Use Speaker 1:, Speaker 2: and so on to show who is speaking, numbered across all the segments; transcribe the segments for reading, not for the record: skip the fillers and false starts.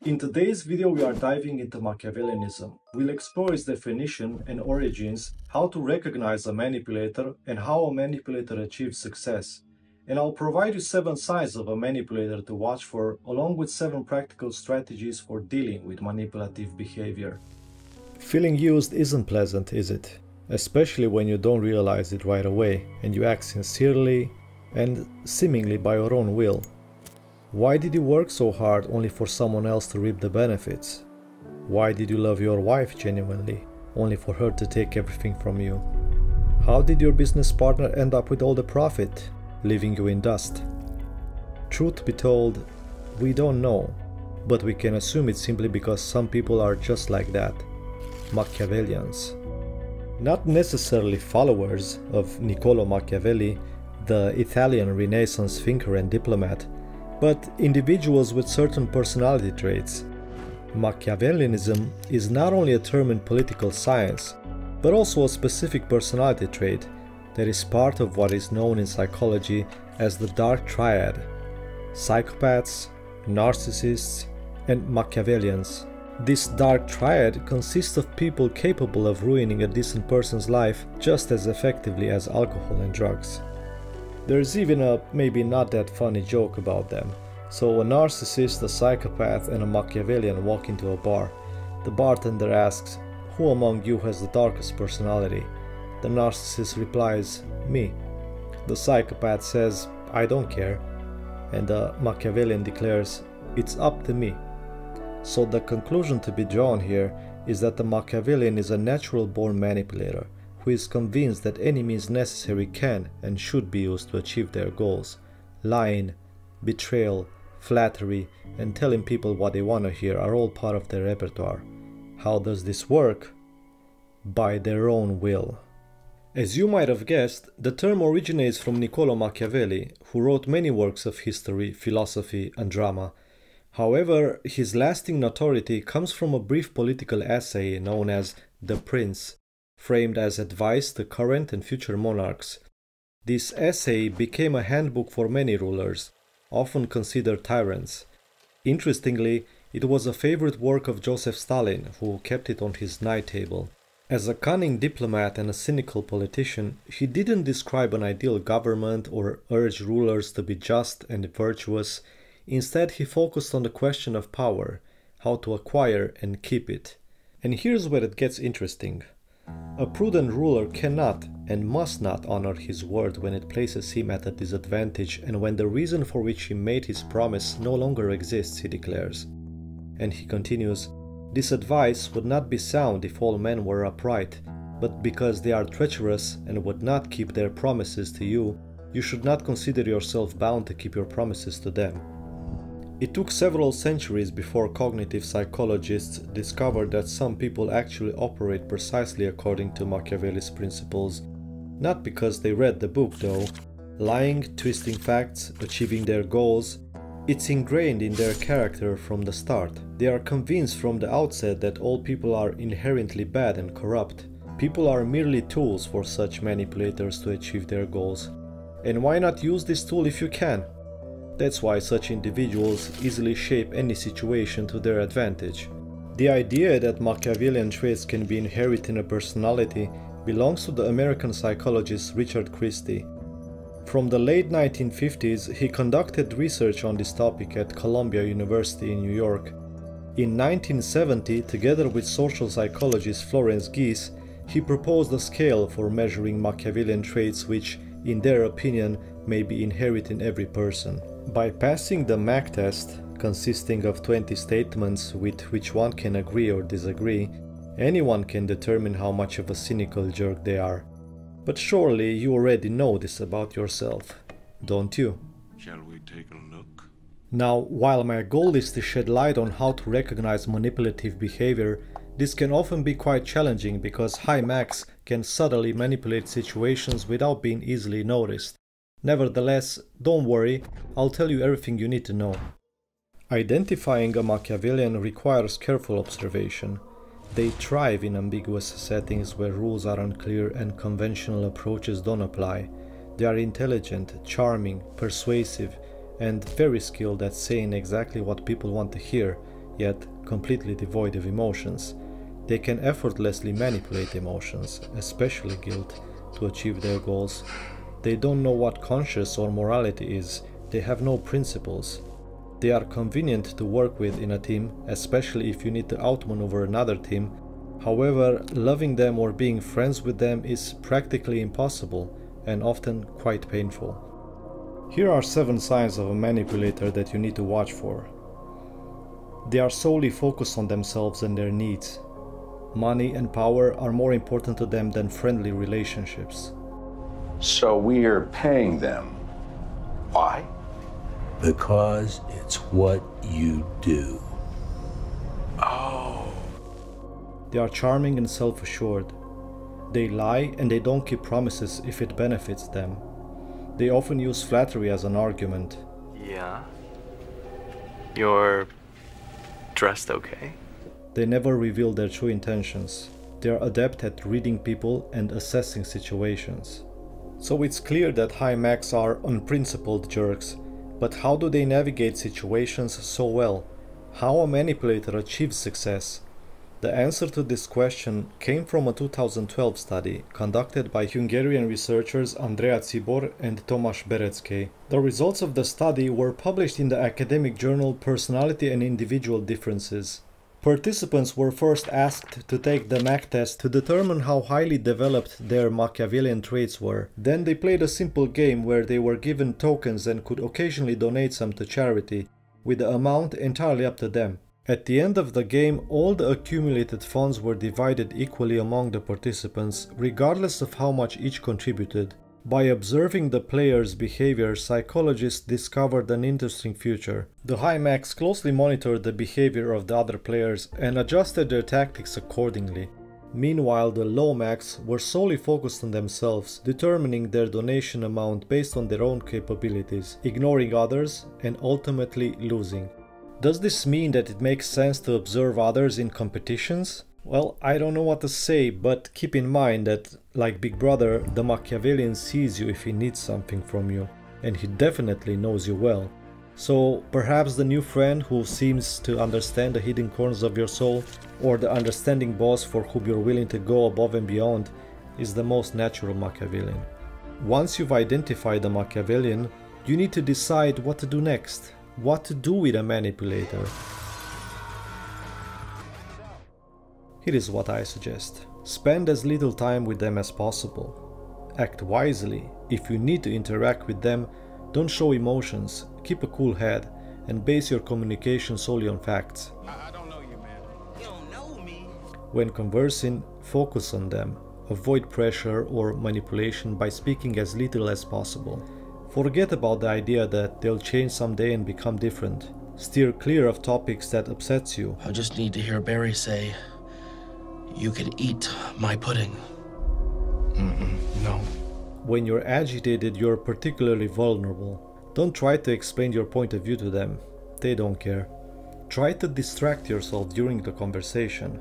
Speaker 1: In today's video, we are diving into Machiavellianism. We'll explore its definition and origins, how to recognize a manipulator, and how a manipulator achieves success. And I'll provide you 7 signs of a manipulator to watch for, along with 7 practical strategies for dealing with manipulative behavior. Feeling used isn't pleasant, is it? Especially when you don't realize it right away, and you act sincerely and seemingly by your own will. Why did you work so hard only for someone else to reap the benefits? Why did you love your wife genuinely, only for her to take everything from you? How did your business partner end up with all the profit, leaving you in dust? Truth be told, we don't know, but we can assume it's simply because some people are just like that, Machiavellians. Not necessarily followers of Niccolò Machiavelli, the Italian Renaissance thinker and diplomat, but individuals with certain personality traits. Machiavellianism is not only a term in political science, but also a specific personality trait that is part of what is known in psychology as the dark triad: psychopaths, narcissists, and Machiavellians. This dark triad consists of people capable of ruining a decent person's life just as effectively as alcohol and drugs. There's even a maybe not that funny joke about them. So a narcissist, a psychopath, and a Machiavellian walk into a bar. The bartender asks, "Who among you has the darkest personality?" The narcissist replies, "Me." The psychopath says, "I don't care." And the Machiavellian declares, "It's up to me." So the conclusion to be drawn here is that the Machiavellian is a natural-born manipulator who is convinced that any means necessary can and should be used to achieve their goals. Lying, betrayal, flattery, and telling people what they want to hear are all part of their repertoire. How does this work? By their own will. As you might have guessed, the term originates from Niccolò Machiavelli, who wrote many works of history, philosophy, and drama. However, his lasting notoriety comes from a brief political essay known as The Prince, framed as advice to current and future monarchs. This essay became a handbook for many rulers, often considered tyrants. Interestingly, it was a favorite work of Joseph Stalin, who kept it on his night table. As a cunning diplomat and a cynical politician, he didn't describe an ideal government or urge rulers to be just and virtuous. Instead, he focused on the question of power, how to acquire and keep it. And here's where it gets interesting. A prudent ruler cannot and must not honor his word when it places him at a disadvantage and when the reason for which he made his promise no longer exists, he declares. And he continues, "This advice would not be sound if all men were upright, but because they are treacherous and would not keep their promises to you, you should not consider yourself bound to keep your promises to them." It took several centuries before cognitive psychologists discovered that some people actually operate precisely according to Machiavelli's principles. Not because they read the book though. Lying, twisting facts, achieving their goals, it's ingrained in their character from the start. They are convinced from the outset that all people are inherently bad and corrupt. People are merely tools for such manipulators to achieve their goals. And why not use this tool if you can? That's why such individuals easily shape any situation to their advantage. The idea that Machiavellian traits can be inherited in a personality belongs to the American psychologist Richard Christie. From the late 1950s, he conducted research on this topic at Columbia University in New York. In 1970, together with social psychologist Florence Gies, he proposed a scale for measuring Machiavellian traits which, in their opinion, may be inherent in every person. By passing the Mac test, consisting of 20 statements with which one can agree or disagree, anyone can determine how much of a cynical jerk they are. But surely you already know this about yourself, don't you?
Speaker 2: Shall we take a look?
Speaker 1: Now, while my goal is to shed light on how to recognize manipulative behavior, this can often be quite challenging because high Macs can subtly manipulate situations without being easily noticed. Nevertheless, don't worry, I'll tell you everything you need to know. Identifying a Machiavellian requires careful observation. They thrive in ambiguous settings where rules are unclear and conventional approaches don't apply. They are intelligent, charming, persuasive, and very skilled at saying exactly what people want to hear, yet completely devoid of emotions. They can effortlessly manipulate emotions, especially guilt, to achieve their goals. They don't know what conscience or morality is. They have no principles. They are convenient to work with in a team, especially if you need to outmaneuver another team. However, loving them or being friends with them is practically impossible and often quite painful. Here are 7 signs of a manipulator that you need to watch for. They are solely focused on themselves and their needs. Money and power are more important to them than friendly relationships.
Speaker 3: So we are paying them. Why?
Speaker 4: Because it's what you do.
Speaker 3: Oh.
Speaker 1: They are charming and self-assured. They lie and they don't keep promises if it benefits them. They often use flattery as an argument.
Speaker 5: Yeah. You're dressed okay?
Speaker 1: They never reveal their true intentions. They are adept at reading people and assessing situations. So it's clear that high mechs are unprincipled jerks, but how do they navigate situations so well? How a manipulator achieves success? The answer to this question came from a 2012 study conducted by Hungarian researchers Andrea Cibor and Tomasz Berecki. The results of the study were published in the academic journal Personality and Individual Differences. Participants were first asked to take the MAC test to determine how highly developed their Machiavellian traits were. Then they played a simple game where they were given tokens and could occasionally donate some to charity, with the amount entirely up to them. At the end of the game, all the accumulated funds were divided equally among the participants, regardless of how much each contributed. By observing the players' behavior, psychologists discovered an interesting feature. The high mechs closely monitored the behavior of the other players and adjusted their tactics accordingly. Meanwhile, the low mechs were solely focused on themselves, determining their donation amount based on their own capabilities, ignoring others and ultimately losing. Does this mean that it makes sense to observe others in competitions? Well, I don't know what to say, but keep in mind that, like Big Brother, the Machiavellian sees you if he needs something from you, and he definitely knows you well. So perhaps the new friend who seems to understand the hidden corners of your soul, or the understanding boss for whom you're willing to go above and beyond, is the most natural Machiavellian. Once you've identified the Machiavellian, you need to decide what to do next, what to do with a manipulator. Here is what I suggest. Spend as little time with them as possible. Act wisely. If you need to interact with them, don't show emotions, keep a cool head, and base your communication solely on facts.
Speaker 2: I don't know you, man.
Speaker 6: You don't know me.
Speaker 1: When conversing, focus on them. Avoid pressure or manipulation by speaking as little as possible. Forget about the idea that they'll change someday and become different. Steer clear of topics that upsets you.
Speaker 6: I just need to hear Barry say, "You can eat my pudding." No.
Speaker 1: When you're agitated, you're particularly vulnerable. Don't try to explain your point of view to them. They don't care. Try to distract yourself during the conversation,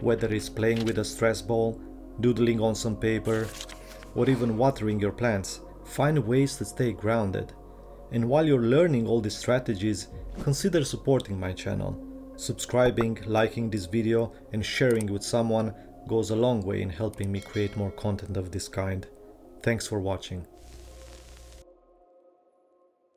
Speaker 1: whether it's playing with a stress ball, doodling on some paper, or even watering your plants. Find ways to stay grounded. And while you're learning all these strategies, consider supporting my channel. Subscribing, liking this video, and sharing with someone goes a long way in helping me create more content of this kind. Thanks for watching.